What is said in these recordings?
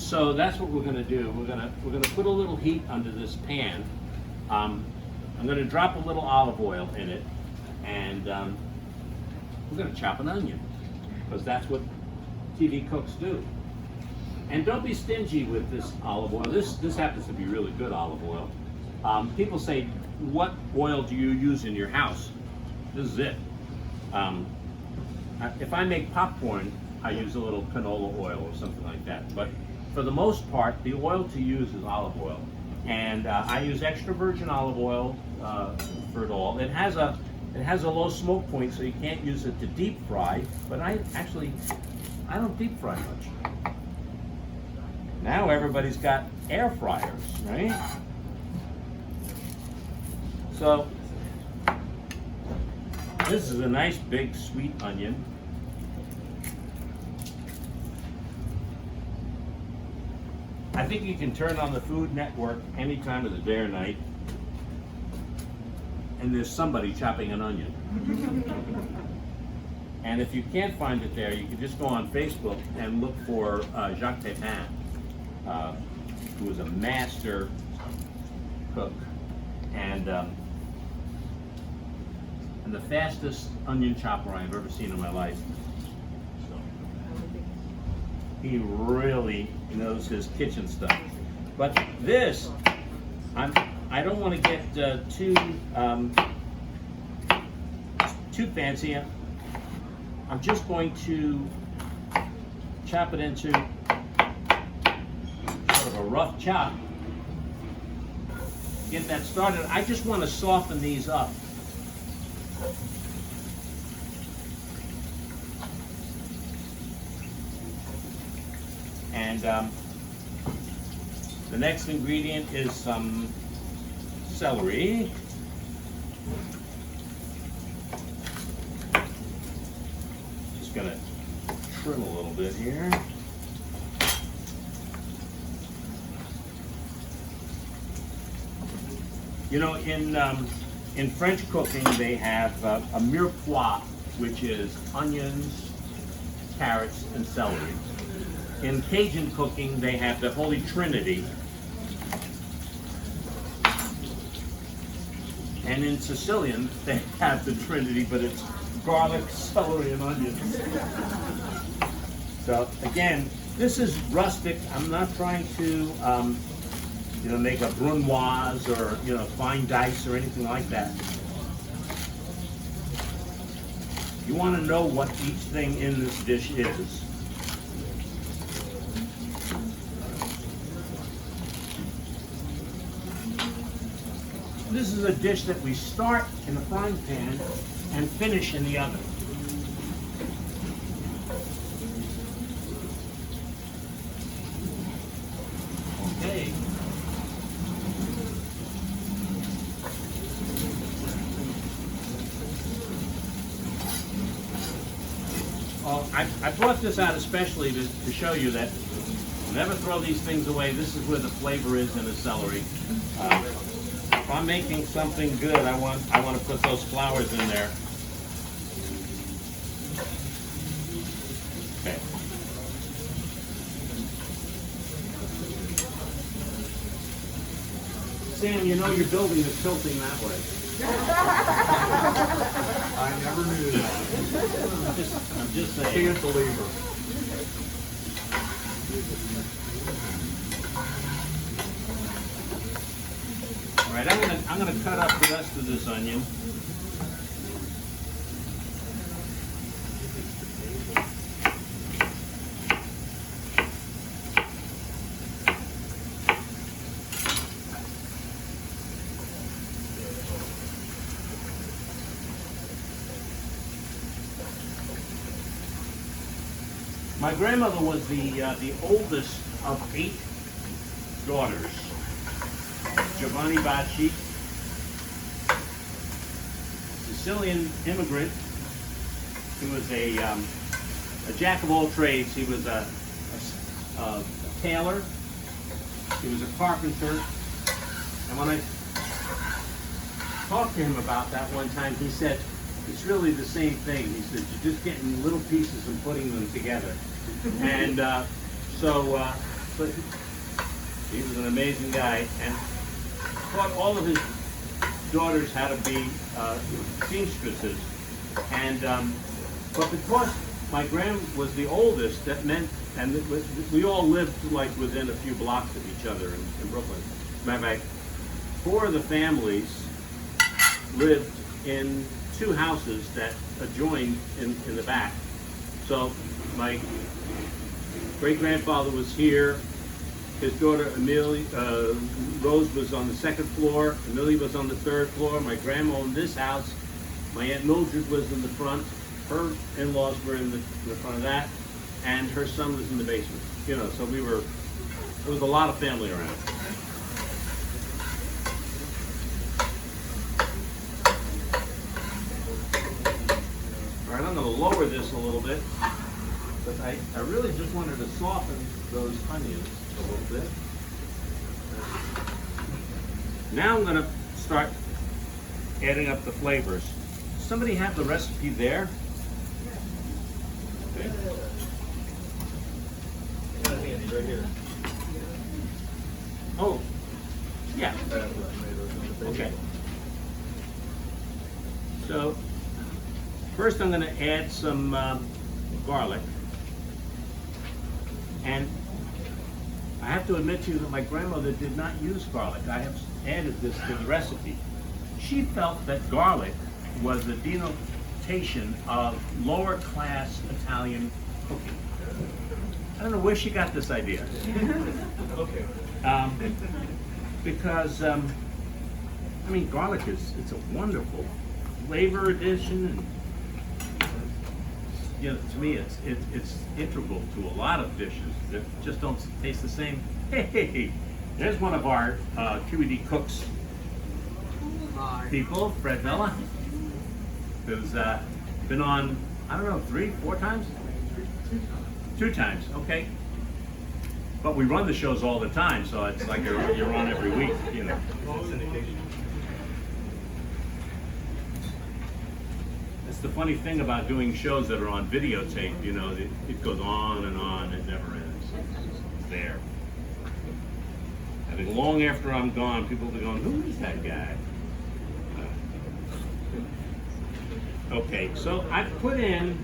So that's what we're going to do. We're going to put a little heat under this pan. I'm going to drop a little olive oil in it, and we're going to chop an onion, because that's what TV cooks do. And don't be stingy with this olive oil. This happens to be really good olive oil. People say, what oil do you use in your house? This is it. If I make popcorn, I use a little canola oil or something like that. But for the most part, the oil to use is olive oil. And I use extra virgin olive oil for it all. It has a low smoke point, so you can't use it to deep fry. But I don't deep fry much. Now everybody's got air fryers, right? So this is a nice big sweet onion. I think you can turn on the Food Network any time of the day or night, and there's somebody chopping an onion. And if you can't find it there, you can just go on Facebook and look for Jacques Pepin, who was a master cook, and the fastest onion chopper I've ever seen in my life. He really knows his kitchen stuff. But this, I don't want to get too fancy. I'm just going to chop it into sort of a rough chop. Get that started. I just want to soften these up. And the next ingredient is some celery. Just gonna trim a little bit here. You know, in French cooking, they have a mirepoix, which is onions, carrots, and celery. In Cajun cooking, they have the Holy Trinity. And in Sicilian, they have the Trinity, but it's garlic, celery, and onions. So again, this is rustic. I'm not trying to make a brunoise or fine dice or anything like that. You want to know what each thing in this dish is. This is a dish that we start in the frying pan and finish in the oven. Okay. Well, I brought this out especially to show you that never throw these things away. This is where the flavor is in the celery. If I'm making something good, I want to put those flowers in there. Okay. Sam, you know your building is tilting that way. I never knew that. I'm just saying. Can't believe her. All right, I'm gonna cut up the rest of this onion. My grandmother was the oldest of 8 daughters. Giovanni Bacci, Sicilian immigrant. He was a jack of all trades. He was a tailor. He was a carpenter. And when I talked to him about that one time, he said, it's really the same thing. He said, you're just getting little pieces and putting them together. And so but he was an amazing guy and taught all of his daughters how to be seamstresses. And but because my grand was the oldest, that meant, and we all lived like within a few blocks of each other in Brooklyn. Matter of fact, 4 of the families lived in 2 houses that adjoined in the back. So my great-grandfather was here. His daughter Amelia, Rose was on the 2nd floor. Amelia was on the 3rd floor. My grandma owned this house. My Aunt Mildred was in the front. Her in-laws were in the front of that. And her son was in the basement. You know, so there was a lot of family around. All right, I'm going to lower this a little bit. But I really just wanted to soften those onions a little bit. Now I'm going to start adding up the flavors. Somebody have the recipe there? Okay. Right here. Oh, yeah. Okay. So first I'm going to add some garlic. And I have to admit to you that my grandmother did not use garlic. I have added this to the recipe. She felt that garlic was a denotation of lower class Italian cooking. I don't know where she got this idea. Okay. Because, I mean, garlic it's a wonderful flavor addition, and you know, to me, it's integral to a lot of dishes that just don't taste the same. Hey, there's one of our QED Cooks people, Fred Vella, who's been on, I don't know, 3, 4 times? 2 times, okay. But we run the shows all the time, so it's like you're on every week, you know. Syndication. It's the funny thing about doing shows that are on videotape, you know, it goes on, it never ends. It's there. I think long after I'm gone, people will be going, who is that guy? Okay, so I've put in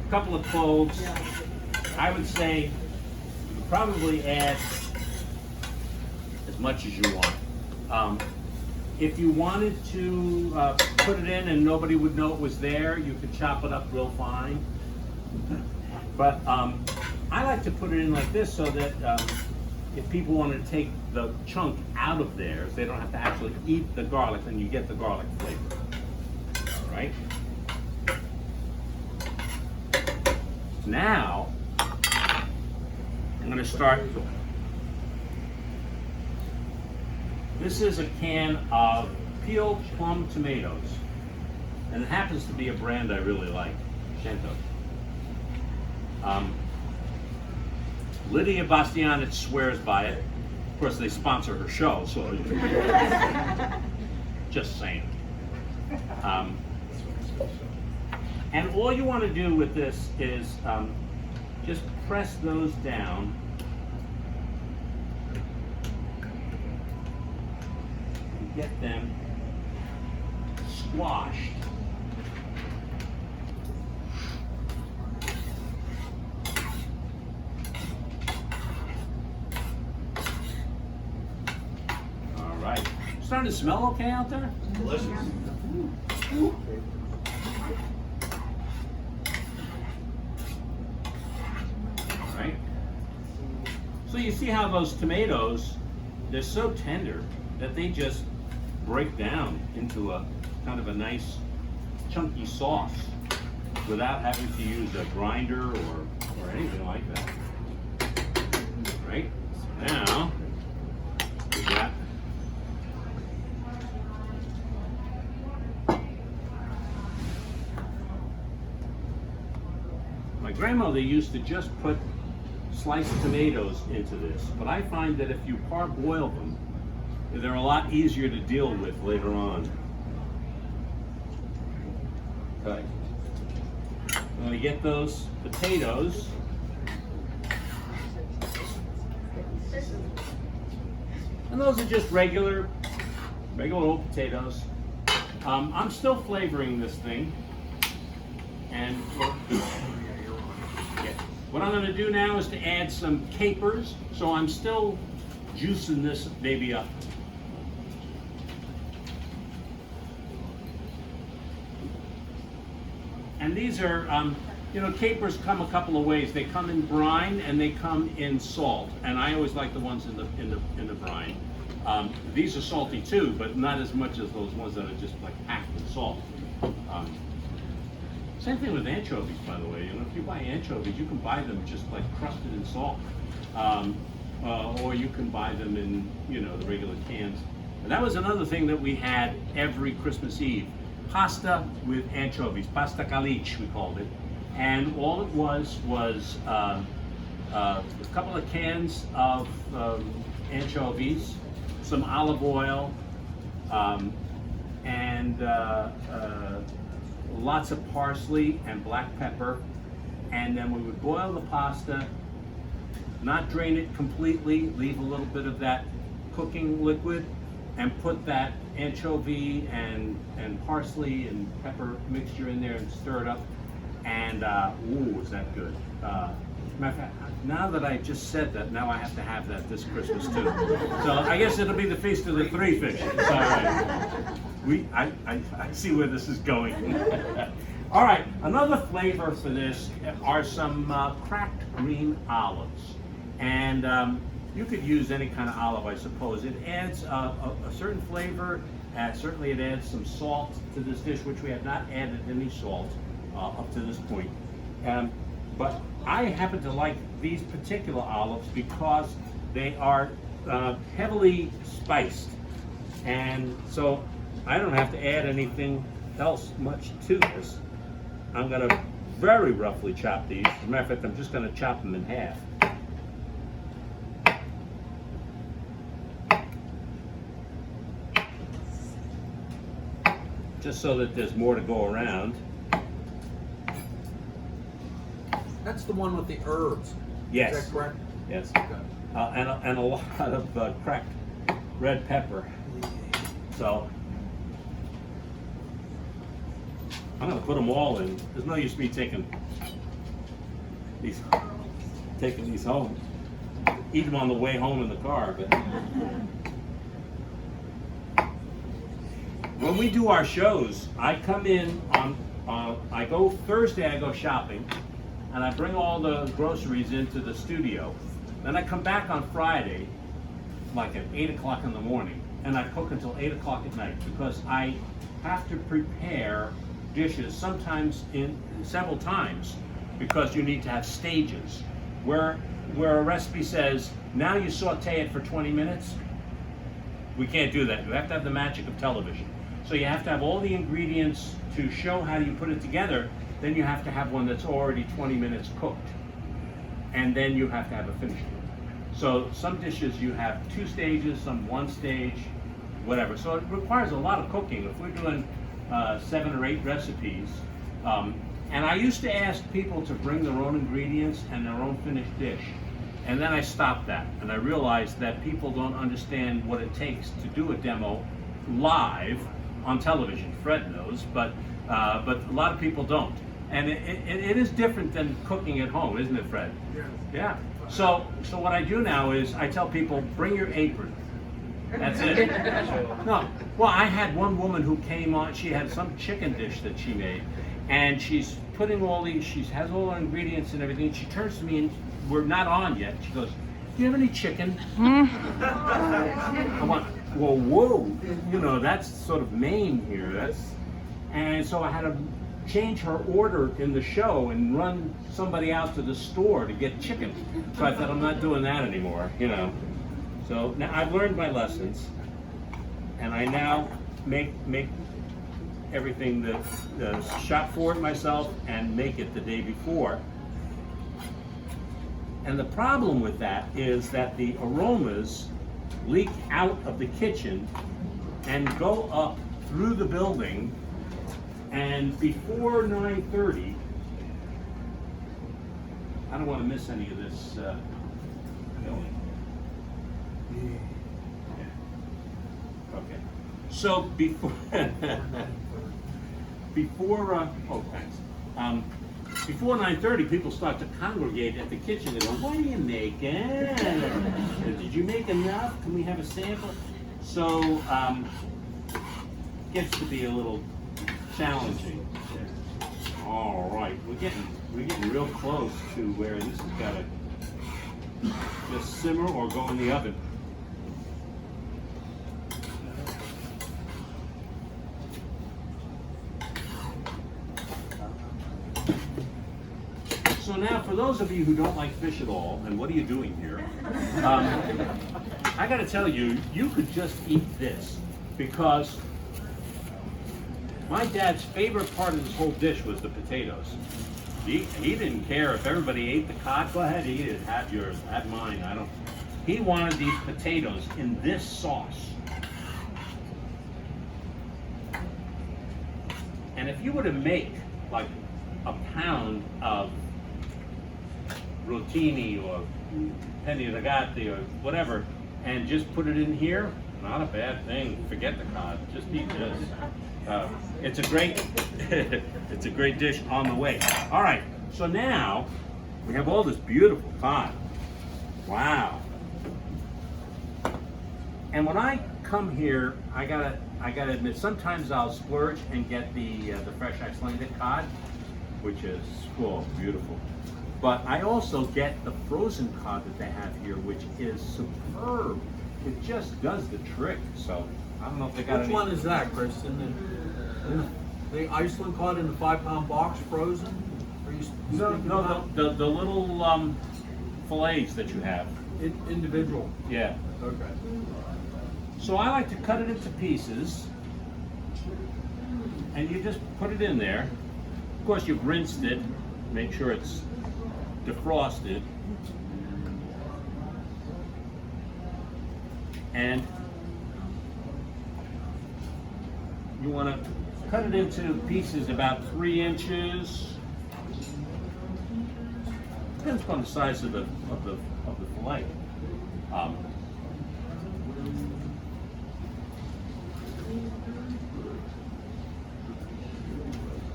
a couple of cloves. I would say you could probably add as much as you want. If you wanted to put it in and nobody would know it was there, you could chop it up real fine. But I like to put it in like this so that if people want to take the chunk out of theirs, they don't have to actually eat the garlic, and you get the garlic flavor. All right. Now, I'm going to start. This is a can of peeled plum tomatoes, and it happens to be a brand I really like, Shanto. Lydia Bastianich swears by it. Of course, they sponsor her show, so just saying. And all you want to do with this is just press those down. Get them squashed. All right. Starting to smell okay out there? Delicious. All right. So you see how those tomatoes, they're so tender that they just break down into a kind of a nice chunky sauce without having to use a grinder or anything like that. Right? Now, we got my grandmother used to just put sliced tomatoes into this, but I find that if you parboil them, they're a lot easier to deal with later on. Okay. When we get those potatoes, And those are just regular old potatoes. I'm still flavoring this thing. And what I'm going to do now is to add some capers. So I'm still juicing this baby up. And these are, capers come a couple of ways. They come in brine and they come in salt. And I always like the ones in the brine. These are salty too, but not as much as those ones that are just like packed with salt. Same thing with anchovies, by the way. If you buy anchovies, you can buy them just like crusted in salt, or you can buy them in the regular cans. And that was another thing that we had every Christmas Eve: pasta with anchovies, pasta caliche we called it. And all it was a couple of cans of anchovies, some olive oil, and lots of parsley and black pepper. And then we would boil the pasta, not drain it completely, leave a little bit of that cooking liquid, and put that anchovy and parsley and pepper mixture in there and stir it up. And ooh, is that good. Matter of fact, now that I just said that, now I have to have that this Christmas too. So I guess it'll be the Feast of the Three Fish. It's all right. I see where this is going. All right, another flavor for this are some cracked green olives. And you could use any kind of olive, I suppose. It adds a certain flavor. Certainly it adds some salt to this dish, which we have not added any salt up to this point. But I happen to like these particular olives because they are heavily spiced. And so I don't have to add anything else much to this. I'm going to very roughly chop these. As a matter of fact, I'm just going to chop them in half. Just so that there's more to go around. That's the one with the herbs. Yes. Is that correct? Yes. Okay. And a lot of cracked red pepper. So I'm going to put them all in. There's no use me taking these home. Eat them on the way home in the car. But when we do our shows, I come in I go Thursday. I go shopping. And I bring all the groceries into the studio. Then I come back on Friday, like at 8 o'clock in the morning, and I cook until 8 o'clock at night because I have to prepare dishes sometimes in several times because you need to have stages. Where a recipe says, now you saute it for 20 minutes, we can't do that. You have to have the magic of television. So you have to have all the ingredients to show how you put it together. Then you have to have one that's already 20 minutes cooked. And then you have to have a finishing. So some dishes you have 2 stages, some 1 stage, whatever. So it requires a lot of cooking. If we're doing 7 or 8 recipes, and I used to ask people to bring their own ingredients and their own finished dish. And then I stopped that. And I realized that people don't understand what it takes to do a demo live on television. Fred knows, but a lot of people don't. And it is different than cooking at home, isn't it, Fred? Yes. Yeah. So what I do now is I tell people, bring your apron. That's it. No. Well, I had one woman who came on. She had some chicken dish that she made, and she's putting all these. She has all her ingredients and everything. She turns to me and we're not on yet. She goes, "Do you have any chicken?" I went, "Well, whoa. That's sort of Maine here. And so I had to change her order in the show and run somebody out to the store to get chicken. So I thought, I'm not doing that anymore, So now I've learned my lessons, and I now make everything the shop for it myself and make it the day before. And the problem with that is that the aromas leak out of the kitchen and go up through the building. And before 9:30, I don't want to miss any of this going. Okay. So before oh thanks. Before 9:30, people start to congregate at the kitchen. They go, "What are you making? Did you make enough? Can we have a sample?" So gets to be a little challenging. All right, we're getting real close to where this has got to just simmer or go in the oven. So now, for those of you who don't like fish at all, and what are you doing here? I got to tell you, you could just eat this, because my dad's favorite part of this whole dish was the potatoes. He didn't care if everybody ate the cod. Go ahead, eat it. Have yours. Have mine. I don't. He wanted these potatoes in this sauce. And if you were to make like a pound of rotini or penne rigati or whatever, and just put it in here, not a bad thing. Forget the cod. Just eat this. It's a great, it's a great dish on the way. All right, so now we have all this beautiful cod. Wow. And when I come here, I gotta admit, sometimes I'll splurge and get the fresh Icelandic cod, which is beautiful. But I also get the frozen cod that they have here, which is superb. It just does the trick. So I don't know if they got Which one is that, Chris? The Iceland cod in the 5-pound box, frozen? Are you speaking about? The little fillets that you have. Individual. Yeah. Okay. So I like to cut it into pieces, and you just put it in there. Of course, you've rinsed it. Make sure it's defrosted. And you want to cut it into pieces about 3 inches. Depends upon the size of the fillet.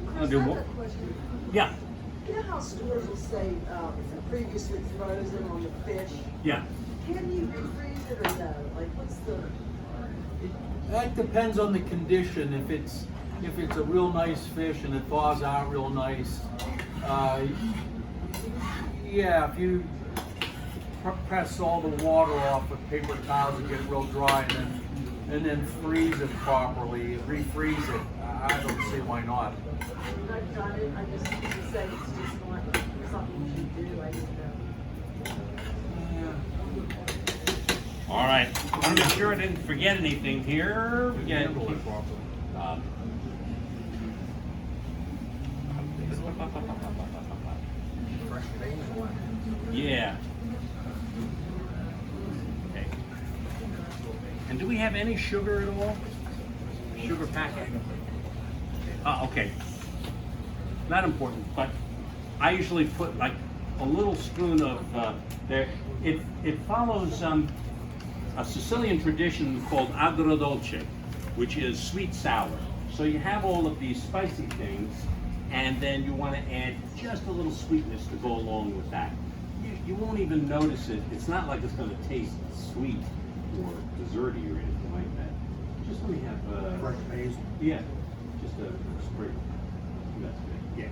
Chris, I have a question. Yeah, You know how stores will say previously frozen on the fish? yeah. Can you refreeze it or no? Like, what's the? That depends on the condition. If it's a real nice fish and it thaws out real nice, yeah. If you press all the water off with paper towels and get it real dry, and then freeze it properly, refreeze it, I don't see why not. I've done it. I just you said it's just not something you should do. I didn't know. All right. I want to make sure I didn't forget anything here. We get, Handle it properly. Fresh basil. Yeah. Okay. And do we have any sugar at all? Sugar packet? Okay. Not important, but I usually put like a little spoon of there. It follows a Sicilian tradition called agrodolce, which is sweet sour. So you have all of these spicy things, and then you want to add just a little sweetness to go along with that. You won't even notice it. It's not like it's going to taste sweet or desserty or anything like that. Just let me have Fresh basil. yeah, just a sprig. That's good. Yeah.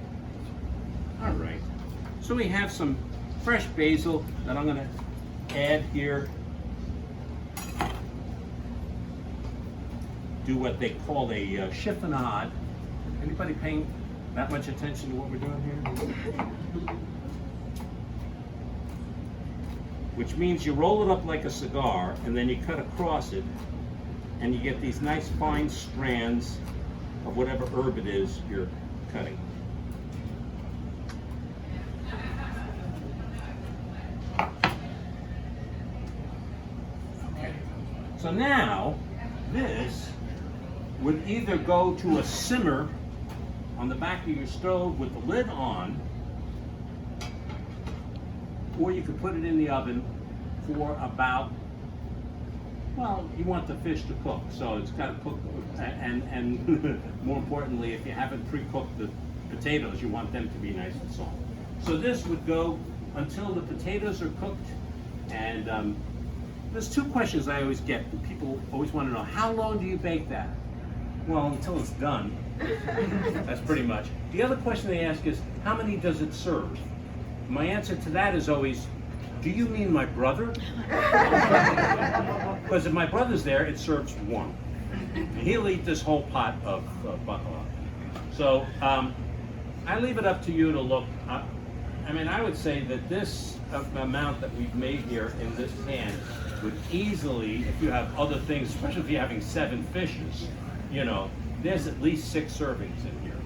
All right. So we have some fresh basil that I'm going to add here. Do what they call a chiffonade. Anybody paying that much attention to what we're doing here? Which means you roll it up like a cigar, and then you cut across it, and you get these nice fine strands of whatever herb it is you're cutting. Okay. So now, this would either go to a simmer on the back of your stove with the lid on, or you could put it in the oven for about Well, you want the fish to cook, so it's got to cook, and more importantly, if you haven't pre-cooked the potatoes, you want them to be nice and soft. So this would go until the potatoes are cooked, and there's two questions I always get. People always want to know, how long do you bake that? Well, until it's done. That's pretty much. The other question they ask is, how many does it serve? My answer to that is always, do you mean my brother? Because if my brother's there, it serves one. And he'll eat this whole pot of baccala. So I leave it up to you to look. I mean, I would say that this amount that we've made here in this pan would easily, if you have other things, especially if you're having 7 fishes, you know, there's at least 6 servings in here.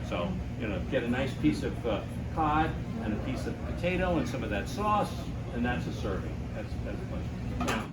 So, you know, get a nice piece of cod and a piece of potato and some of that sauce, and that's a serving. That's plenty. Now,